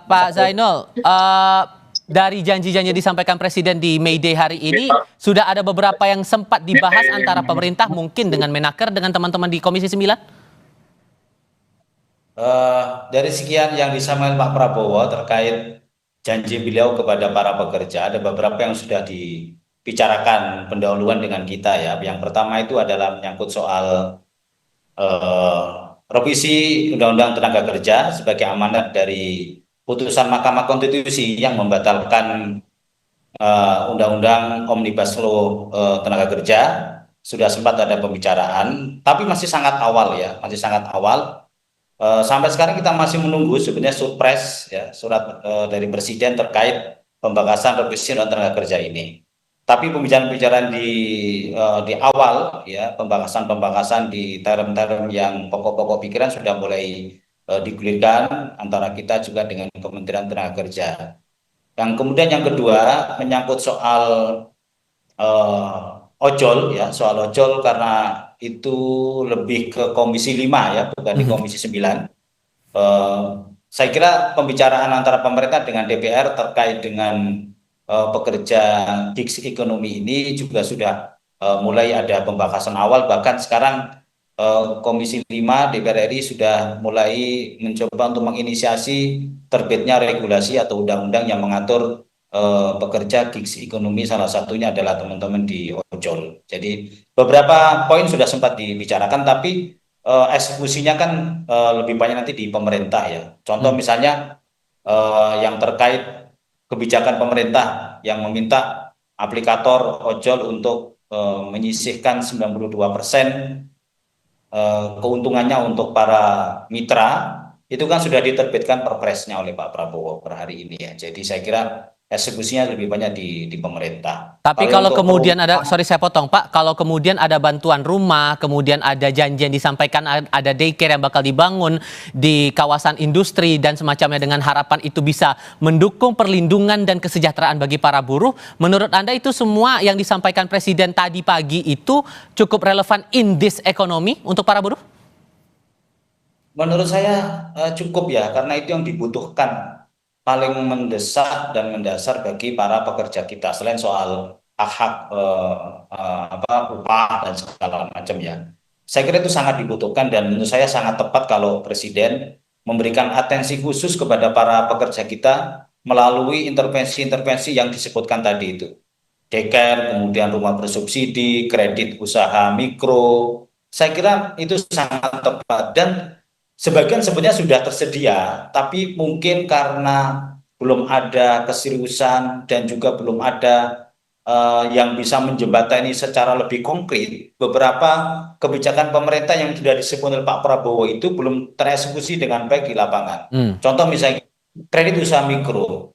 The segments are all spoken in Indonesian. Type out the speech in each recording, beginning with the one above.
Pak Zainul, dari janji-janji disampaikan Presiden di May Day hari ini, sudah ada beberapa yang sempat dibahas antara pemerintah mungkin dengan Menaker, dengan teman-teman di Komisi 9? Dari sekian yang disampaikan Pak Prabowo terkait janji beliau kepada para pekerja, ada beberapa yang sudah dibicarakan pendahuluan dengan kita ya. Yang pertama itu adalah menyangkut soal eh, revisi Undang-Undang Tenaga Kerja sebagai amanat dari putusan Mahkamah Konstitusi yang membatalkan Undang-Undang Omnibus Law Tenaga Kerja. Sudah sempat ada pembicaraan, tapi masih sangat awal ya, masih sangat awal. Sampai sekarang kita masih menunggu sebenarnya surprise ya surat dari Presiden terkait pembahasan revisi Undang Tenaga Kerja ini. Tapi pembicaraan-pembicaraan di awal ya pembahasan di term-term yang pokok-pokok pikiran sudah mulai digulirkan antara kita juga dengan Kementerian Tenaga Kerja. Yang kemudian yang kedua menyangkut soal ojol ya soal ojol karena itu lebih ke Komisi 5 ya bukan di Komisi 9. Eh, saya kira pembicaraan antara pemerintah dengan DPR terkait dengan pekerja gig ekonomi ini juga sudah mulai ada pembahasan awal, bahkan sekarang Komisi 5 DPR RI sudah mulai mencoba untuk menginisiasi terbitnya regulasi atau undang-undang yang mengatur pekerja gig ekonomi, salah satunya adalah teman-teman di ojol. Jadi beberapa poin sudah sempat dibicarakan, tapi eksekusinya kan lebih banyak nanti di pemerintah ya. Contoh misalnya yang terkait kebijakan pemerintah yang meminta aplikator ojol untuk menyisihkan 92% keuntungannya untuk para mitra, itu kan sudah diterbitkan perpresnya oleh Pak Prabowo per hari ini ya. Jadi saya kira eksekusinya lebih banyak di pemerintah. Tapi kalau kemudian ada, sorry saya potong Pak, kalau kemudian ada bantuan rumah, kemudian ada janji yang disampaikan ada daycare yang bakal dibangun di kawasan industri dan semacamnya dengan harapan itu bisa mendukung perlindungan dan kesejahteraan bagi para buruh, menurut Anda itu semua yang disampaikan Presiden tadi pagi itu cukup relevan in this economy untuk para buruh? Menurut saya cukup ya, karena itu yang dibutuhkan paling mendesak dan mendasar bagi para pekerja kita selain soal hak-hak upah dan segala macam ya. Saya kira itu sangat dibutuhkan dan menurut saya sangat tepat kalau Presiden memberikan atensi khusus kepada para pekerja kita melalui intervensi-intervensi yang disebutkan tadi itu. Daycare, kemudian rumah bersubsidi, kredit usaha mikro. Saya kira itu sangat tepat dan sebagian sebenarnya sudah tersedia, tapi mungkin karena belum ada keseriusan dan juga belum ada yang bisa menjembatani secara lebih konkret, beberapa kebijakan pemerintah yang sudah disebut oleh Pak Prabowo itu belum tereksekusi dengan baik di lapangan. Contoh misalnya kredit usaha mikro.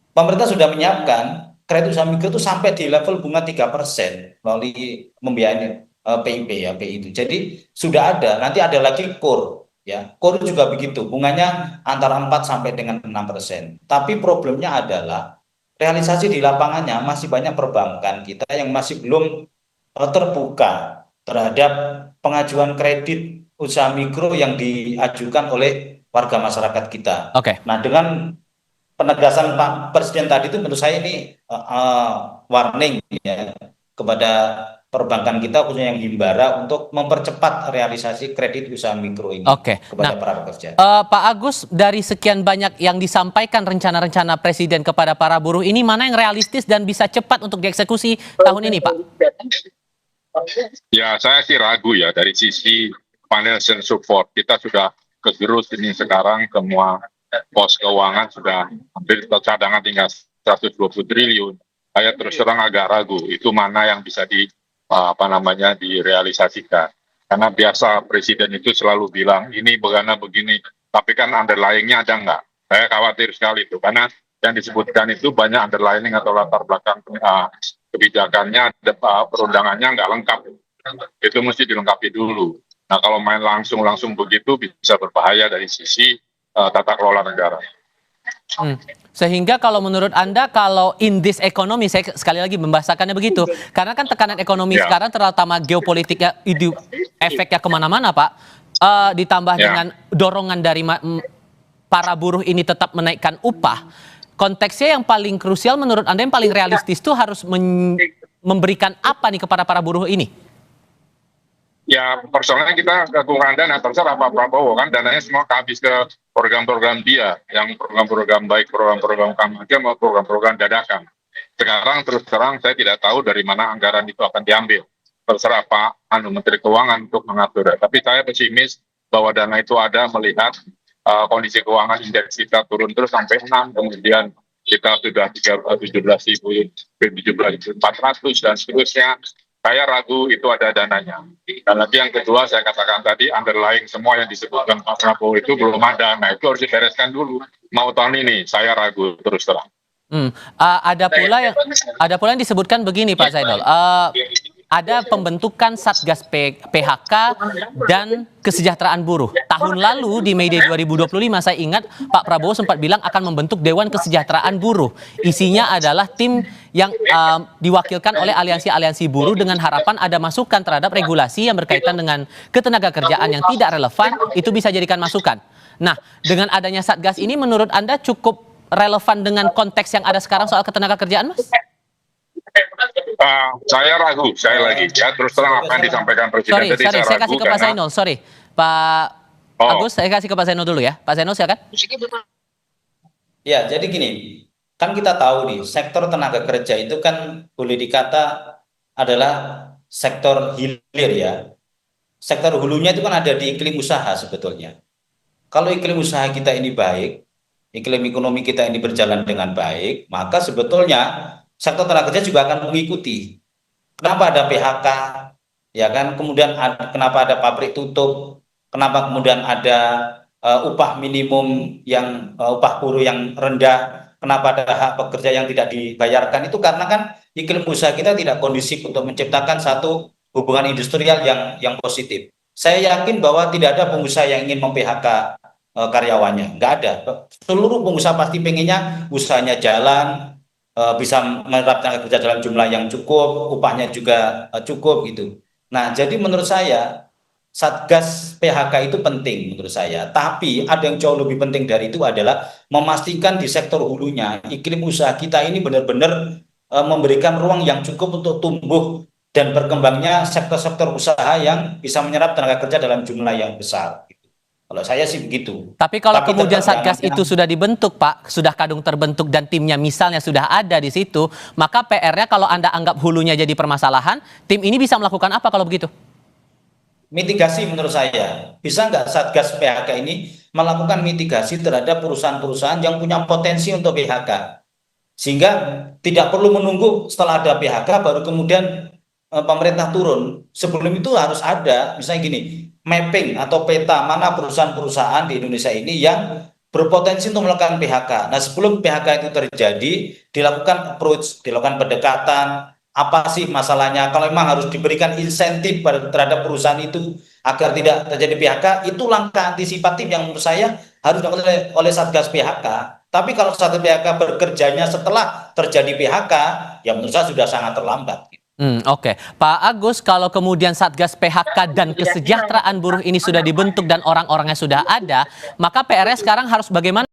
Pemerintah sudah menyiapkan kredit usaha mikro itu sampai di level bunga 3% melalui membiayai PIP ya, PI itu. Jadi sudah ada, nanti ada lagi KUR. Ya, KUR juga begitu, bunganya antara 4 sampai dengan 6%. Tapi problemnya adalah realisasi di lapangannya masih banyak perbankan kita yang masih belum terbuka terhadap pengajuan kredit usaha mikro yang diajukan oleh warga masyarakat kita. Nah, dengan penegasan Pak Presiden tadi itu menurut saya ini warning ya kepada perbankan kita khususnya yang Himbara untuk mempercepat realisasi kredit usaha mikro ini kepada para pekerja. Pak Agus, dari sekian banyak yang disampaikan rencana-rencana Presiden kepada para buruh ini, mana yang realistis dan bisa cepat untuk dieksekusi tahun ini, Pak? Ya, saya sih ragu ya dari sisi financial support. Kita sudah kegerus ini sekarang, semua pos keuangan sudah hampir cadangan tinggal 120 triliun. Saya terus terang agak ragu itu mana yang bisa direalisasikan. Karena biasa Presiden itu selalu bilang ini begini, tapi kan underlying-nya ada nggak? Saya khawatir sekali itu, karena yang disebutkan itu banyak underlying atau latar belakang kebijakannya, perundangannya nggak lengkap. Itu mesti dilengkapi dulu. Nah kalau main langsung begitu bisa berbahaya dari sisi tata kelola negara. Sehingga kalau menurut Anda, kalau in this economy, saya sekali lagi membahasakannya begitu, karena kan tekanan ekonomi sekarang terutama geopolitiknya, efeknya kemana-mana Pak, ditambah dengan dorongan dari para buruh ini tetap menaikkan upah, konteksnya yang paling krusial menurut Anda, yang paling realistis itu harus memberikan apa nih kepada para buruh ini? Ya persoalannya kita kekurangan dana, terserah Pak Prabowo kan dananya semua habis ke program-program dia, yang program-program baik, program-program kampanye maupun program-program dadakan. Sekarang terus terang saya tidak tahu dari mana anggaran itu akan diambil. Terserah Pak Menteri Keuangan untuk mengatur. Tapi saya pesimis bahwa dana itu ada melihat kondisi keuangan indeks kita turun terus sampai 6, kemudian kita sudah 17.400 dan seterusnya. Saya ragu itu ada dananya. Dan lagi yang kedua saya katakan tadi, underlying semua yang disebutkan Pak Prabowo itu belum ada. Nah itu harus dibereskan dulu. Mau tahun ini, saya ragu terus terang. Ada pula yang disebutkan begini Pak Zainul. Ada pembentukan Satgas PHK dan kesejahteraan buruh. Tahun lalu di Mei Day 2025 saya ingat Pak Prabowo sempat bilang akan membentuk Dewan Kesejahteraan Buruh. Isinya adalah tim yang diwakilkan oleh aliansi-aliansi buruh dengan harapan ada masukan terhadap regulasi yang berkaitan dengan ketenagakerjaan yang tidak relevan, itu bisa jadikan masukan. Nah, dengan adanya Satgas ini menurut Anda cukup relevan dengan konteks yang ada sekarang soal ketenagakerjaan, Mas? Saya ragu, saya lagi ya terus terang apa yang disampaikan Presiden tadi saya kasih ke Pak Zainul, Pak Agus, saya kasih ke Pak Zainul dulu ya. Pak Zainul silakan. Ya, jadi gini, kan kita tahu nih, sektor tenaga kerja itu kan boleh dikata adalah sektor hilir ya. Sektor hulunya itu kan ada di iklim usaha sebetulnya. Kalau iklim usaha kita ini baik, iklim ekonomi kita ini berjalan dengan baik, maka sebetulnya sektor tenaga kerja juga akan mengikuti. Kenapa ada PHK, ya kan? Kemudian kenapa ada pabrik tutup? Kenapa kemudian ada upah minimum yang upah buruh yang rendah? Kenapa ada hak pekerja yang tidak dibayarkan? Itu karena kan iklim usaha kita tidak kondusif untuk menciptakan satu hubungan industrial yang positif. Saya yakin bahwa tidak ada pengusaha yang ingin mem-PHK karyawannya, nggak ada. Seluruh pengusaha pasti pengennya usahanya jalan, bisa menerap tenaga kerja dalam jumlah yang cukup, upahnya juga cukup gitu. Nah, jadi menurut saya Satgas PHK itu penting menurut saya. Tapi ada yang jauh lebih penting dari itu adalah memastikan di sektor hulunya iklim usaha kita ini benar-benar memberikan ruang yang cukup untuk tumbuh dan berkembangnya sektor-sektor usaha yang bisa menyerap tenaga kerja dalam jumlah yang besar. Kalau saya sih begitu. Tapi kalau kemudian Satgas itu sudah dibentuk, Pak, sudah kadung terbentuk dan timnya misalnya sudah ada di situ, maka PR-nya kalau Anda anggap hulunya jadi permasalahan, tim ini bisa melakukan apa kalau begitu? Mitigasi menurut saya. Bisa nggak Satgas PHK ini melakukan mitigasi terhadap perusahaan-perusahaan yang punya potensi untuk PHK? Sehingga tidak perlu menunggu setelah ada PHK baru kemudian pemerintah turun. Sebelum itu harus ada, misalnya gini, mapping atau peta mana perusahaan-perusahaan di Indonesia ini yang berpotensi untuk melakukan PHK. Nah, sebelum PHK itu terjadi, dilakukan approach, dilakukan pendekatan, apa sih masalahnya, kalau memang harus diberikan insentif terhadap perusahaan itu agar tidak terjadi PHK, itu langkah antisipatif yang menurut saya harus dilakukan oleh Satgas PHK. Tapi kalau Satgas PHK bekerjanya setelah terjadi PHK, ya menurut saya sudah sangat terlambat. Oke. Pak Agus, kalau kemudian Satgas PHK dan kesejahteraan buruh ini sudah dibentuk dan orang-orangnya sudah ada, maka PR-nya sekarang harus bagaimana?